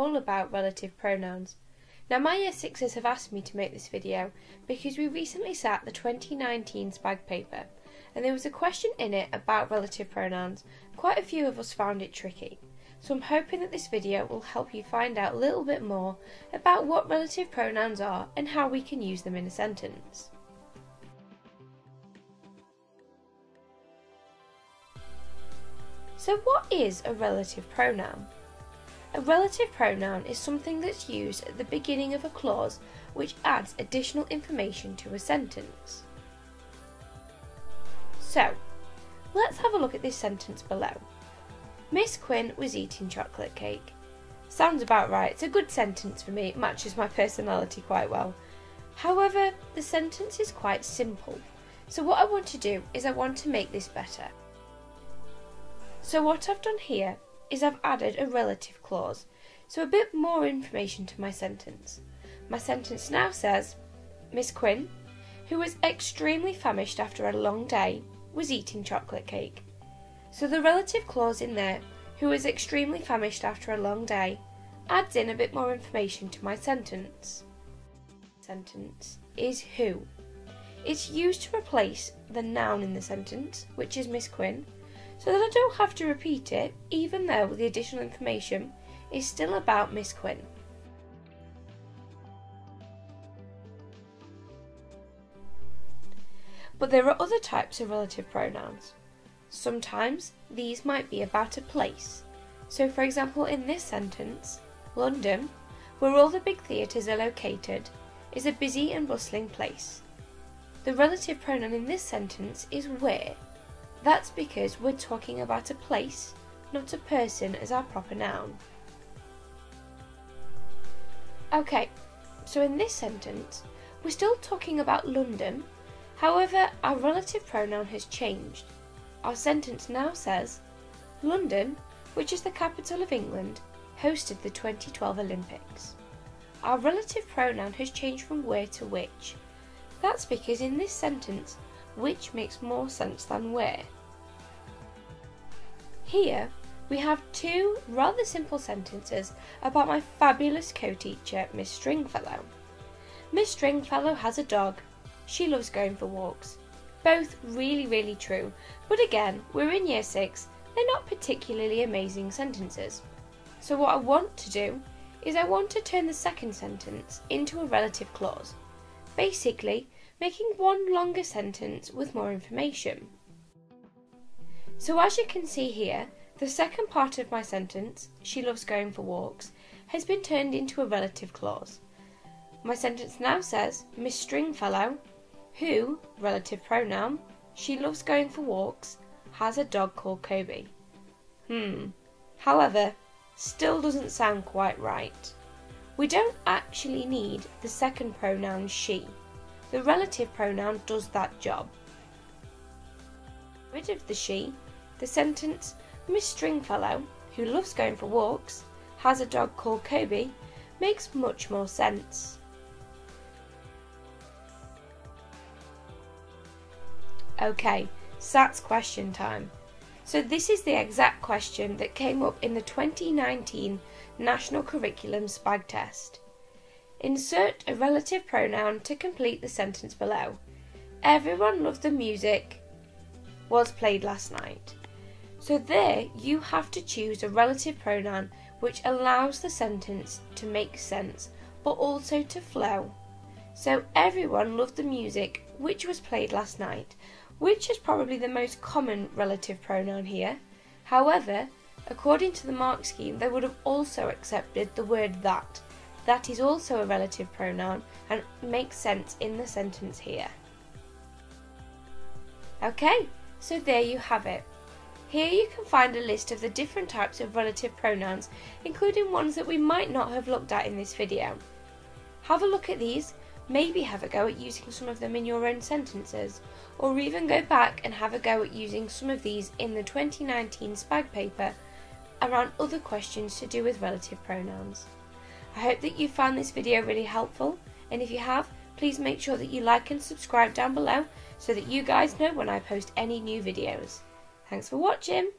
all about relative pronouns. Now my Year 6ers have asked me to make this video because we recently sat the 2019 SPAG paper and there was a question in it about relative pronouns. Quite a few of us found it tricky, so I'm hoping that this video will help you find out a little bit more about what relative pronouns are and how we can use them in a sentence. So what is a relative pronoun? A relative pronoun is something that's used at the beginning of a clause which adds additional information to a sentence. So, let's have a look at this sentence below. Miss Quinn was eating chocolate cake. Sounds about right, it's a good sentence for me, it matches my personality quite well. However, the sentence is quite simple, so what I want to do is I want to make this better. So what I've done here is I've added a relative clause, so a bit more information to my sentence. My sentence now says, Miss Quinn, who was extremely famished after a long day, was eating chocolate cake. So the relative clause in there, who was extremely famished after a long day, adds in a bit more information to my sentence. Sentence is who. It's used to replace the noun in the sentence, which is Miss Quinn, so that I don't have to repeat it, even though the additional information is still about Miss Quinn. But there are other types of relative pronouns. Sometimes these might be about a place. So for example in this sentence, London, where all the big theatres are located, is a busy and bustling place. The relative pronoun in this sentence is where. That's because we're talking about a place, not a person as our proper noun. Okay, so in this sentence, we're still talking about London, however our relative pronoun has changed. Our sentence now says, London, which is the capital of England, hosted the 2012 Olympics. Our relative pronoun has changed from where to which. That's because in this sentence, which makes more sense than where. Here, we have two rather simple sentences about my fabulous co-teacher, Miss Stringfellow. Miss Stringfellow has a dog. She loves going for walks. Both really true, but again, we're in Year 6, they're not particularly amazing sentences. So what I want to do is I want to turn the second sentence into a relative clause, basically making one longer sentence with more information. So as you can see here, the second part of my sentence, she loves going for walks, has been turned into a relative clause. My sentence now says, Miss Stringfellow, who, relative pronoun, she loves going for walks, has a dog called Kobe. However, still doesn't sound quite right. We don't actually need the second pronoun she. The relative pronoun does that job. Rid of the she, the sentence, Miss Stringfellow, who loves going for walks, has a dog called Kobe, makes much more sense. Okay, SATS question time. So this is the exact question that came up in the 2019 National Curriculum SPAG test. Insert a relative pronoun to complete the sentence below. Everyone loved the music was played last night. So there you have to choose a relative pronoun which allows the sentence to make sense but also to flow. So everyone loved the music which was played last night, which is probably the most common relative pronoun here. However, according to the mark scheme, they would have also accepted the word that. That is also a relative pronoun and makes sense in the sentence here. Okay, so there you have it. Here you can find a list of the different types of relative pronouns, including ones that we might not have looked at in this video. Have a look at these, maybe have a go at using some of them in your own sentences, or even go back and have a go at using some of these in the 2019 SPAG paper around other questions to do with relative pronouns. I hope that you found this video really helpful, and if you have, please make sure that you like and subscribe down below so that you guys know when I post any new videos. Thanks for watching!